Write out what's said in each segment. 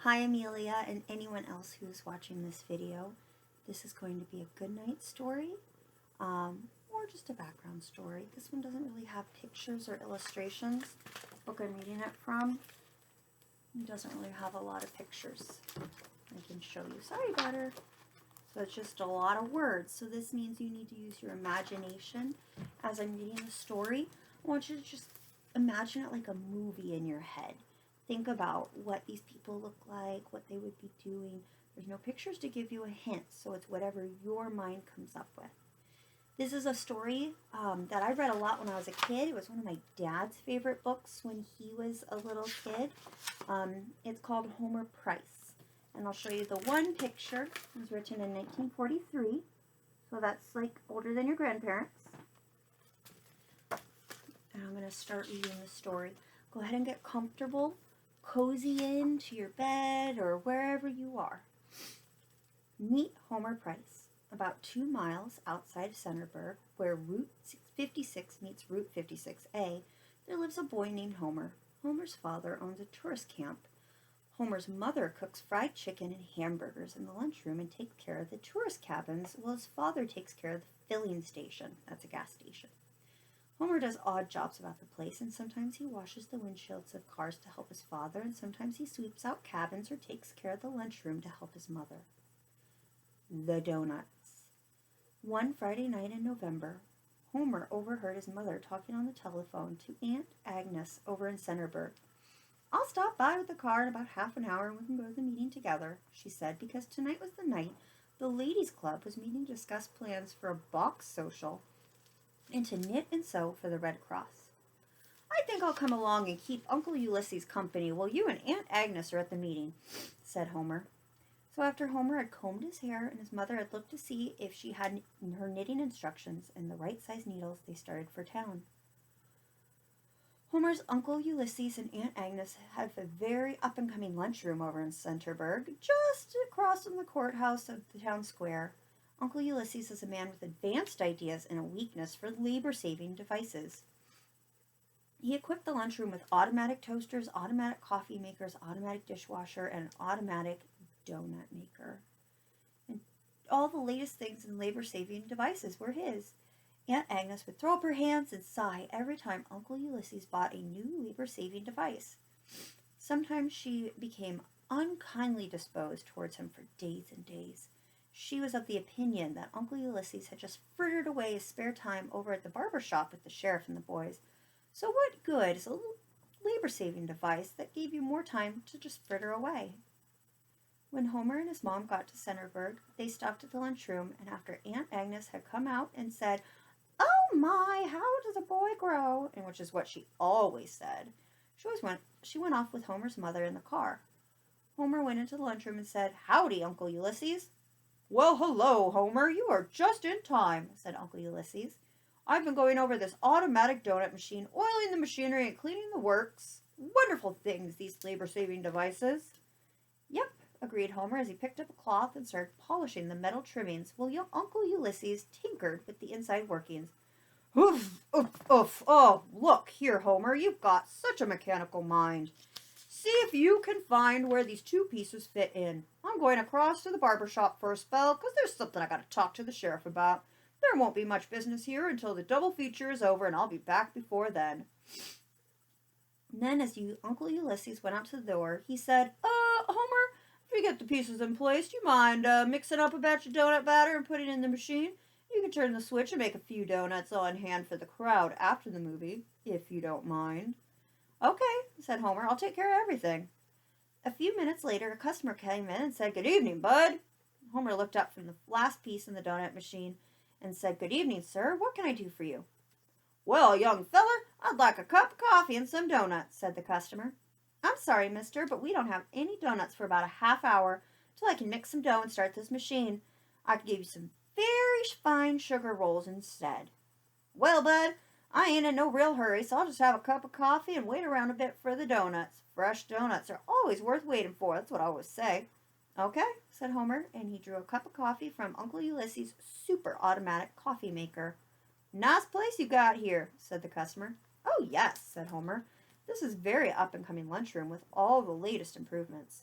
Hi Amelia and anyone else who is watching this video. This is going to be a Goodnight story, or just a background story. This one doesn't really have pictures or illustrations. The book I'm reading it from doesn't really have a lot of pictures. I can show you. Sorry, butter. So it's just a lot of words. So this means you need to use your imagination as I'm reading the story. I want you to just imagine it like a movie in your head. Think about what these people look like, what they would be doing. There's no pictures to give you a hint, so it's whatever your mind comes up with. This is a story that I read a lot when I was a kid. It was one of my dad's favorite books when he was a little kid. It's called Homer Price. And I'll show you the one picture. It was written in 1943, so that's like older than your grandparents. And I'm going to start reading the story. Go ahead and get comfortable. Cozy into your bed or wherever you are. Meet Homer Price, about 2 miles outside of Centerburg, where Route 56 meets Route 56A. There lives a boy named Homer. Homer's father owns a tourist camp. Homer's mother cooks fried chicken and hamburgers in the lunchroom and takes care of the tourist cabins, while his father takes care of the filling station. That's a gas station. Homer does odd jobs about the place, and sometimes he washes the windshields of cars to help his father, and sometimes he sweeps out cabins or takes care of the lunchroom to help his mother. The donuts. One Friday night in November, Homer overheard his mother talking on the telephone to Aunt Agnes over in Centerburg. "I'll stop by with the car in about half an hour and we can go to the meeting together," she said, because tonight was the night the ladies' club was meeting to discuss plans for a box social and to knit and sew for the Red Cross. "I think I'll come along and keep Uncle Ulysses company while you and Aunt Agnes are at the meeting," said Homer. So after Homer had combed his hair and his mother had looked to see if she had her knitting instructions and the right size needles, they started for town. Homer's Uncle Ulysses and Aunt Agnes have a very up-and-coming lunchroom over in Centerburg, just across from the courthouse of the town square. Uncle Ulysses is a man with advanced ideas and a weakness for labor-saving devices. He equipped the lunchroom with automatic toasters, automatic coffee makers, automatic dishwasher, and an automatic donut maker. And all the latest things in labor-saving devices were his. Aunt Agnes would throw up her hands and sigh every time Uncle Ulysses bought a new labor-saving device. Sometimes she became unkindly disposed towards him for days and days. She was of the opinion that Uncle Ulysses had just frittered away his spare time over at the barber shop with the sheriff and the boys. So what good is a labor-saving device that gave you more time to just fritter away? When Homer and his mom got to Centerburg, they stopped at the lunchroom, and after Aunt Agnes had come out and said, "Oh my, how does a boy grow?" and which is what she always said, she went off with Homer's mother in the car. Homer went into the lunchroom and said, "Howdy, Uncle Ulysses." "Well, hello, Homer. You are just in time," said Uncle Ulysses. "I've been going over this automatic donut machine, oiling the machinery and cleaning the works. Wonderful things, these labor-saving devices." "Yep," agreed Homer as he picked up a cloth and started polishing the metal trimmings while Uncle Ulysses tinkered with the inside workings. "Oof, oof, oof. Oh, look here, Homer. You've got such a mechanical mind. See if you can find where these two pieces fit in. I'm going across to the barber shop for a spell, 'cause there's something I gotta talk to the sheriff about. There won't be much business here until the double feature is over, and I'll be back before then." And then as Uncle Ulysses went out to the door, he said, Homer, if you get the pieces in place, do you mind mixing up a batch of donut batter and putting it in the machine? You can turn the switch and make a few donuts on hand for the crowd after the movie, if you don't mind." "Okay," said Homer, "I'll take care of everything." A few minutes later, a customer came in and said, "Good evening, Bud." Homer looked up from the last piece in the donut machine and said, "Good evening, sir. What can I do for you?" "Well, young feller, I'd like a cup of coffee and some donuts," said the customer. "I'm sorry, mister, but we don't have any donuts for about a half hour till I can mix some dough and start this machine. I could give you some very fine sugar rolls instead." "Well, Bud, I ain't in no real hurry, so I'll just have a cup of coffee and wait around a bit for the donuts. Fresh donuts are always worth waiting for, that's what I always say." "Okay," said Homer, and he drew a cup of coffee from Uncle Ulysses' super automatic coffee maker. "Nice place you got here," said the customer. "Oh, yes," said Homer. "This is very up-and-coming lunchroom with all the latest improvements."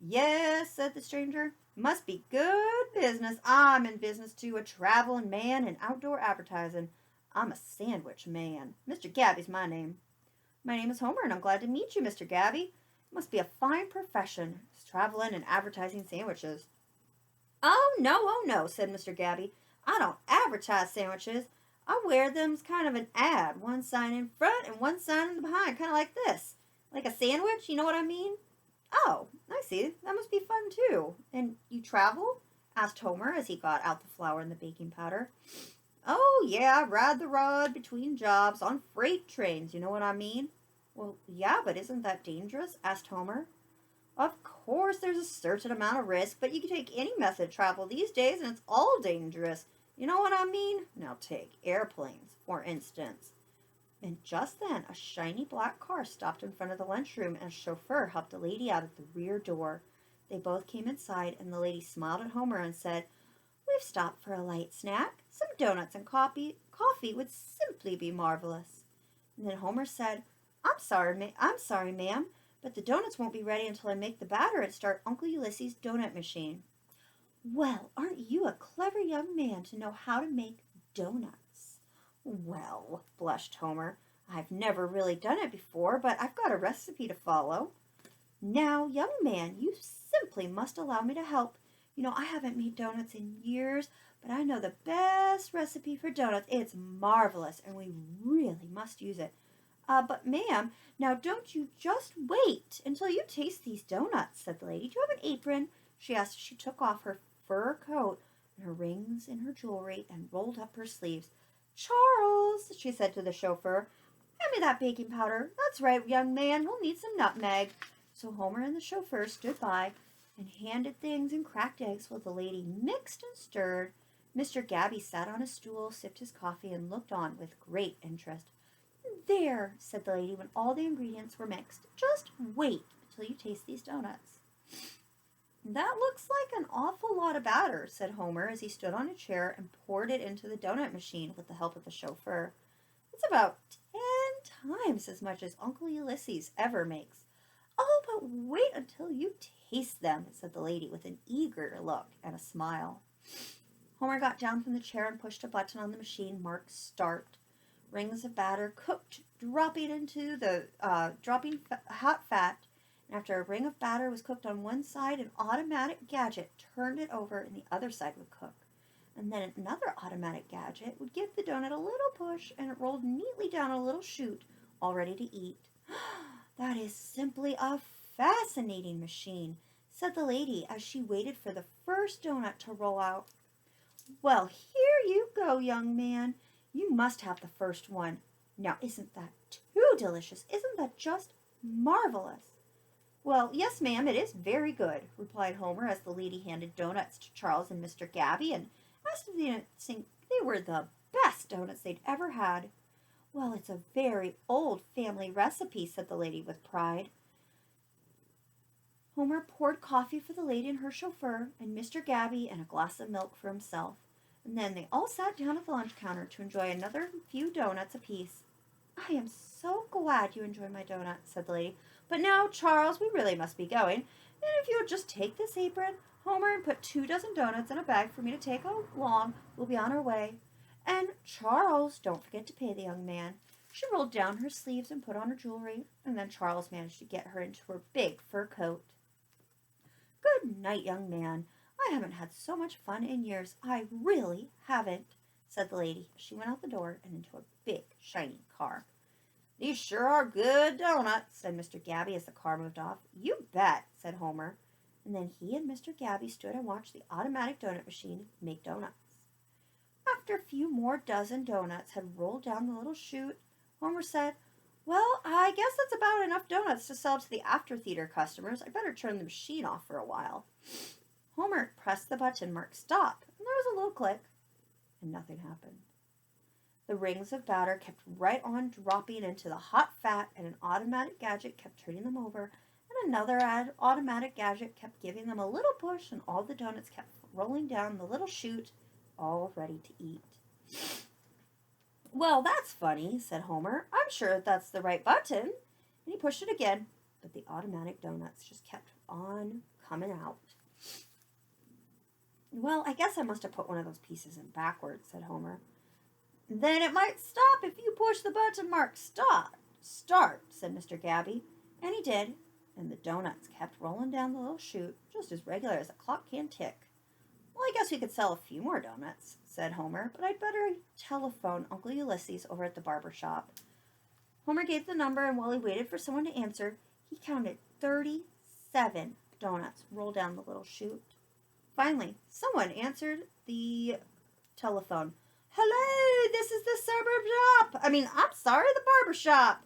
Yes, said the stranger. Must be good business. I'm in business too, a traveling man in outdoor advertising. I'm a sandwich man. Mr. Gabby's my name. My name is Homer, and I'm glad to meet you, Mr. Gabby. It must be a fine profession, traveling and advertising sandwiches. Oh no, said Mr. Gabby. I don't advertise sandwiches. I wear them as kind of an ad, one sign in front and one sign in the behind, kind of like this. Like a sandwich, you know what I mean? Oh, I see. That must be fun too. And you travel? Asked Homer as he got out the flour and the baking powder. Oh, yeah, I ride the rod between jobs on freight trains, you know what I mean? Well, yeah, but isn't that dangerous? Asked Homer. Of course, there's a certain amount of risk, but you can take any method of travel these days and it's all dangerous. You know what I mean? Now take airplanes, for instance. And just then, a shiny black car stopped in front of the lunchroom and a chauffeur helped a lady out at the rear door. They both came inside and the lady smiled at Homer and said, "We've stopped for a light snack. Some donuts and coffee would simply be marvelous." And then Homer said, I'm sorry, ma'am, but the donuts won't be ready until I make the batter and start Uncle Ulysses' donut machine." "Well, aren't you a clever young man to know how to make donuts?" "Well," blushed Homer, "I've never really done it before, but I've got a recipe to follow." "Now, young man, you simply must allow me to help. You know, I haven't made donuts in years, but I know the best recipe for donuts. It's marvelous, and we really must use it." But ma'am, now don't you just wait until you taste these donuts," said the lady. "Do you have an apron?" she asked as she took off her fur coat and her rings and her jewelry and rolled up her sleeves. "Charles," she said to the chauffeur, "hand me that baking powder. That's right, young man, we'll need some nutmeg." So Homer and the chauffeur stood by and handed things and cracked eggs while the lady mixed and stirred. Mr. Gabby sat on a stool, sipped his coffee, and looked on with great interest. "There," said the lady when all the ingredients were mixed. "Just wait until you taste these donuts." "That looks like an awful lot of batter," said Homer as he stood on a chair and poured it into the donut machine with the help of the chauffeur. "It's about 10 times as much as Uncle Ulysses ever makes." "Oh, but wait until you taste them," said the lady with an eager look and a smile. Homer got down from the chair and pushed a button on the machine marked "Start." Rings of batter cooked, dropping hot fat. And after a ring of batter was cooked on one side, an automatic gadget turned it over and the other side would cook. And then another automatic gadget would give the donut a little push and it rolled neatly down a little chute, all ready to eat. "That is simply a fascinating machine," said the lady as she waited for the first donut to roll out. "Well, here you go, young man. You must have the first one. Now, isn't that too delicious? Isn't that just marvelous?" "Well, yes, ma'am, it is very good," replied Homer as the lady handed donuts to Charles and Mr. Gabby and asked if they didn't think they were the best donuts they'd ever had. "Well, it's a very old family recipe," said the lady with pride. Homer poured coffee for the lady and her chauffeur, and Mr. Gabby and a glass of milk for himself. And then they all sat down at the lunch counter to enjoy another few donuts apiece. "I am so glad you enjoy my donuts," said the lady. "But now, Charles, we really must be going. And if you would just take this apron, Homer, and put 2 dozen donuts in a bag for me to take along, we'll be on our way. And, Charles, don't forget to pay the young man." She rolled down her sleeves and put on her jewelry, and then Charles managed to get her into her big fur coat. "Good night, young man. I haven't had so much fun in years. I really haven't," said the lady as she went out the door and into a big, shiny car. "These sure are good donuts," said Mr. Gabby as the car moved off. "You bet," said Homer. And then he and Mr. Gabby stood and watched the automatic donut machine make donuts. After a few more dozen donuts had rolled down the little chute, Homer said, "Well, I guess that's about enough donuts to sell to the after-theater customers. I'd better turn the machine off for a while." Homer pressed the button marked "Stop," and there was a little click, and nothing happened. The rings of batter kept right on dropping into the hot fat, and an automatic gadget kept turning them over, and another automatic gadget kept giving them a little push, and all the donuts kept rolling down the little chute, all ready to eat. "Well, that's funny," said Homer. "I'm sure that's the right button." And he pushed it again, but but the automatic donuts just kept on coming out. Well, I guess I must have put one of those pieces in backwards, said Homer. Then it might stop if you push the button marked start, said Mr. Gabby. And he did, and the donuts kept rolling down the little chute just as regular as a clock can tick. Well, I guess we could sell a few more donuts, said Homer, but I'd better telephone Uncle Ulysses over at the barber shop. Homer gave the number, and while he waited for someone to answer, he counted 37 donuts roll down the little chute. Finally, someone answered the telephone. Hello, this is the the barber shop.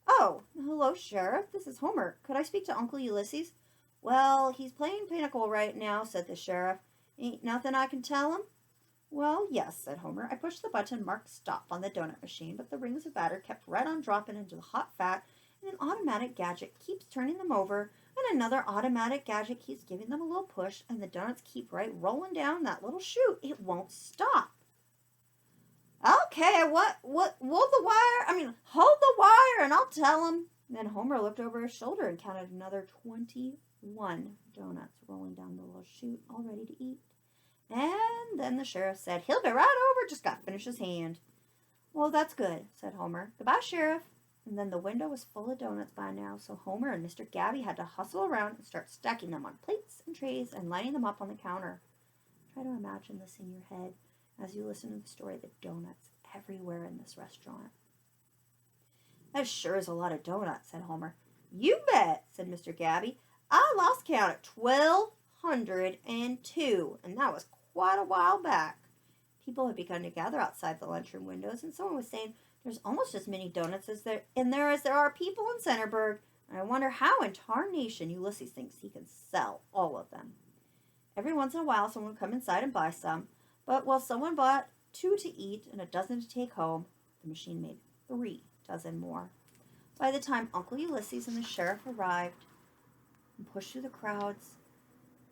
Oh, hello, Sheriff. This is Homer. Could I speak to Uncle Ulysses? Well, he's playing pinochle right now, said the sheriff. Ain't nothing I can tell him? Well, yes, said Homer. I pushed the button marked stop on the donut machine, but the rings of batter kept right on dropping into the hot fat, and an automatic gadget keeps turning them over, and another automatic gadget keeps giving them a little push, and the donuts keep right rolling down that little chute. It won't stop. Okay, hold the wire and I'll tell him. Then Homer looked over his shoulder and counted another 21 donuts rolling down the little chute, all ready to eat. And then the sheriff said, he'll be right over, just got to finish his hand. Well, that's good, said Homer. Goodbye, Sheriff. And then the window was full of donuts by now, so Homer and Mr. Gabby had to hustle around and start stacking them on plates and trays and lining them up on the counter. Try to imagine this in your head as you listen to the story of the donuts everywhere in this restaurant. That sure is a lot of donuts, said Homer. You bet, said Mr. Gabby. I lost count at 1,202, and that was quite a while back. People had begun to gather outside the lunchroom windows, and someone was saying, there's almost as many donuts as there are people in Centerburg, and I wonder how in tarnation Ulysses thinks he can sell all of them. Every once in a while, someone would come inside and buy some, but while someone bought 2 to eat and a dozen to take home, the machine made 3 dozen more. By the time Uncle Ulysses and the sheriff arrived and pushed through the crowds,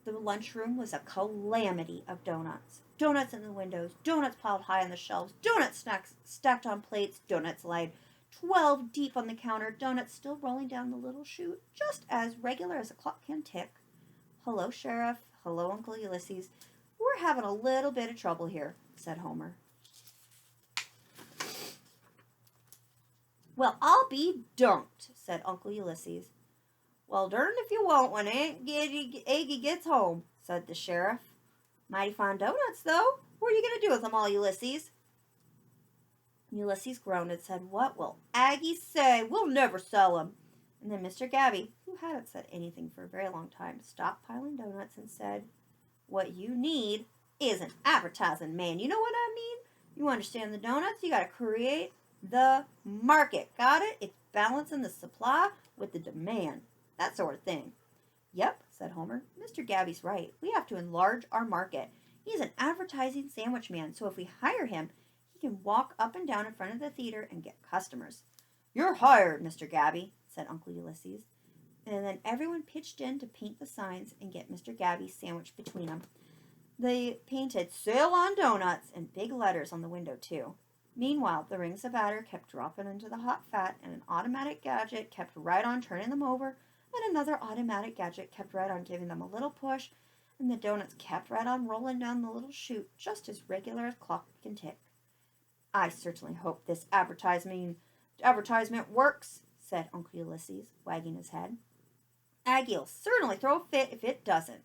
the lunchroom was a calamity of donuts. Donuts in the windows, donuts piled high on the shelves, donuts stacked on plates, donuts laid 12 deep on the counter, donuts still rolling down the little chute, just as regular as a clock can tick. Hello, Sheriff. Hello, Uncle Ulysses. We're having a little bit of trouble here, said Homer. Well, I'll be dunked, said Uncle Ulysses. Well, darned if you won't when Aunt Aggie gets home, said the sheriff. Mighty fine donuts, though. What are you going to do with them all, Ulysses? Ulysses groaned and said, what will Aggie say? We'll never sell them. And then Mr. Gabby, who hadn't said anything for a very long time, stopped piling donuts and said, what you need is an advertising man. You know what I mean? You understand the donuts? You got to create the market. Got it? It's balancing the supply with the demand. That sort of thing. Yep, said Homer. Mr. Gabby's right. We have to enlarge our market. He's an advertising sandwich man, so if we hire him, he can walk up and down in front of the theater and get customers. You're hired, Mr. Gabby, said Uncle Ulysses. And then everyone pitched in to paint the signs and get Mr. Gabby sandwiched between them. They painted "Sale on Donuts" in big letters on the window, too. Meanwhile, the rings of batter kept dropping into the hot fat, and an automatic gadget kept right on turning them over, and another automatic gadget kept right on giving them a little push, and the donuts kept right on rolling down the little chute, just as regular as clock can tick. I certainly hope this advertisement works, said Uncle Ulysses, wagging his head. Aggie'll certainly throw a fit if it doesn't.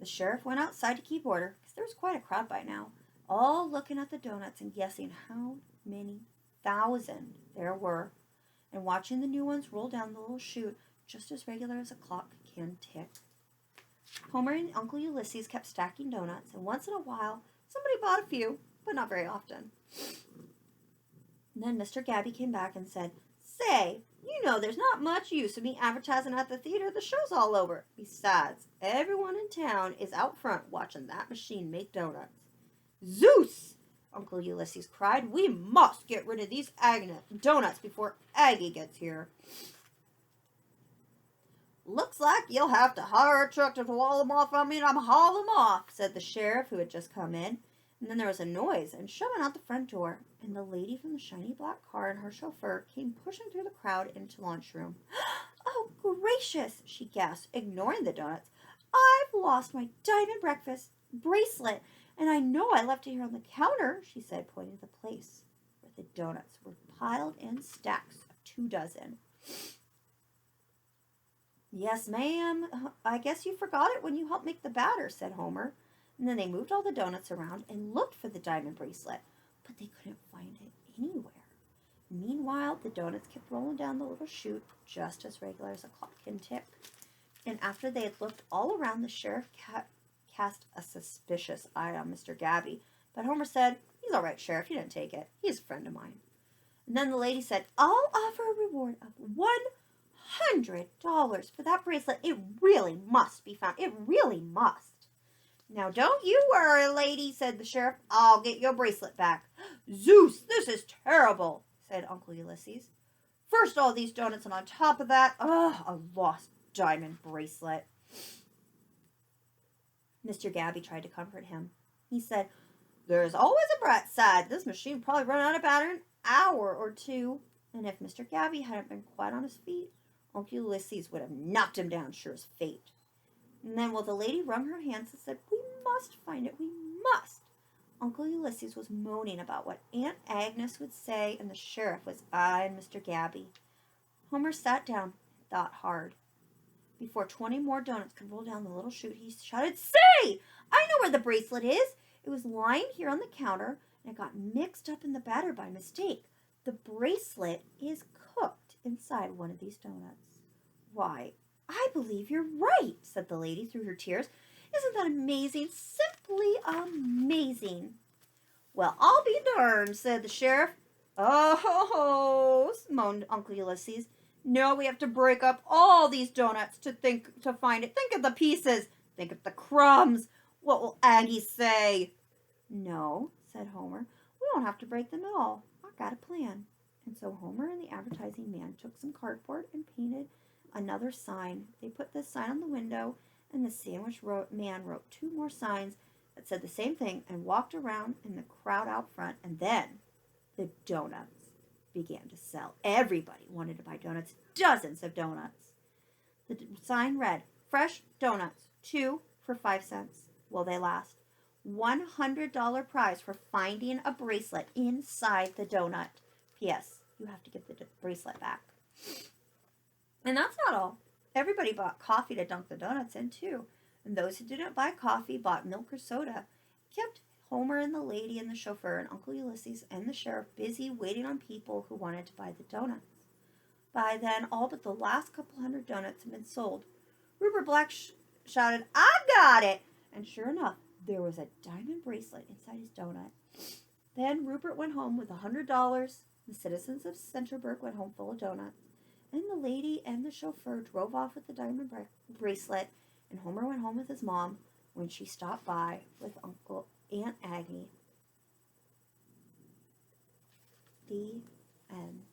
The sheriff went outside to keep order, because there was quite a crowd by now, all looking at the donuts and guessing how many thousand there were, and watching the new ones roll down the little chute, just as regular as a clock can tick. Homer and Uncle Ulysses kept stacking donuts, and once in a while, somebody bought a few, but not very often. And then Mr. Gabby came back and said, Say, you know there's not much use of me advertising at the theater. The show's all over. Besides, everyone in town is out front watching that machine make donuts. Zeus! Uncle Ulysses cried. We must get rid of these donuts before Aggie gets here. Looks like you'll have to hire a truck to haul them off. I'm haul them off, said the sheriff who had just come in. And then there was a noise and shoving out the front door, and the lady from the shiny black car and her chauffeur came pushing through the crowd into the lunchroom. Oh, Oh, gracious, she gasped, ignoring the donuts. I've lost my diamond breakfast bracelet, and I know I left it here on the counter, she said, pointing to the place where the donuts were piled in stacks of 24. Yes, ma'am. I guess you forgot it when you helped make the batter, said Homer. And then they moved all the donuts around and looked for the diamond bracelet, but they couldn't find it anywhere. Meanwhile, the donuts kept rolling down the little chute just as regular as a clock can tick. And after they had looked all around, the sheriff cast a suspicious eye on Mr. Gabby. But Homer said, "He's all right, Sheriff. You didn't take it. He's a friend of mine." And then the lady said, "I'll offer a reward of $100 for that bracelet. It really must be found. It really must." "Now, don't you worry, lady," said the sheriff. "I'll get your bracelet back." "Zeus, this is terrible," said Uncle Ulysses. "First all these donuts, and on top of that, a lost diamond bracelet." Mr. Gabby tried to comfort him. He said, "There's always a bright side. This machine will probably run out of battery in an hour or two." And if Mr. Gabby hadn't been quite on his feet, Uncle Ulysses would have knocked him down sure as fate. And then while the lady wrung her hands and said, "We must find it, we must," Uncle Ulysses was moaning about what Aunt Agnes would say, and the sheriff was eyeing Mr. Gabby. Homer sat down and thought hard. Before 20 more donuts could roll down the little chute, he shouted, "Say! I know where the bracelet is! It was lying here on the counter, and it got mixed up in the batter by mistake. The bracelet is cooked inside one of these donuts." "Why, I believe you're right," said the lady through her tears. "Isn't that amazing? Simply amazing." "Well, I'll be darned," said the sheriff. "Oh, moaned Uncle Ulysses. "No, we have to break up all these donuts to find it. Think of the pieces. Think of the crumbs. What will Aggie say?" "No," said Homer. "We don't have to break them at all. I've got a plan." And so Homer and the advertising man took some cardboard and painted another sign. They put this sign on the window, and the sandwich man wrote 2 more signs that said the same thing and walked around in the crowd out front. And then the donuts began to sell. Everybody wanted to buy donuts, dozens of donuts. The sign read, "Fresh donuts, 2 for 5 cents. Will they last? $100 prize for finding a bracelet inside the donut. P.S. You have to give the bracelet back." And that's not all. Everybody bought coffee to dunk the donuts in, too. And those who didn't buy coffee bought milk or soda. It kept Homer and the lady and the chauffeur and Uncle Ulysses and the sheriff busy waiting on people who wanted to buy the donuts. By then, all but the last couple hundred donuts had been sold. Rupert Black shouted, "I got it!" And sure enough, there was a diamond bracelet inside his donut. Then Rupert went home with $100. The citizens of Centerburg went home full of donuts. And the lady and the chauffeur drove off with the diamond bracelet, and Homer went home with his mom when she stopped by with Aunt Aggie. The end.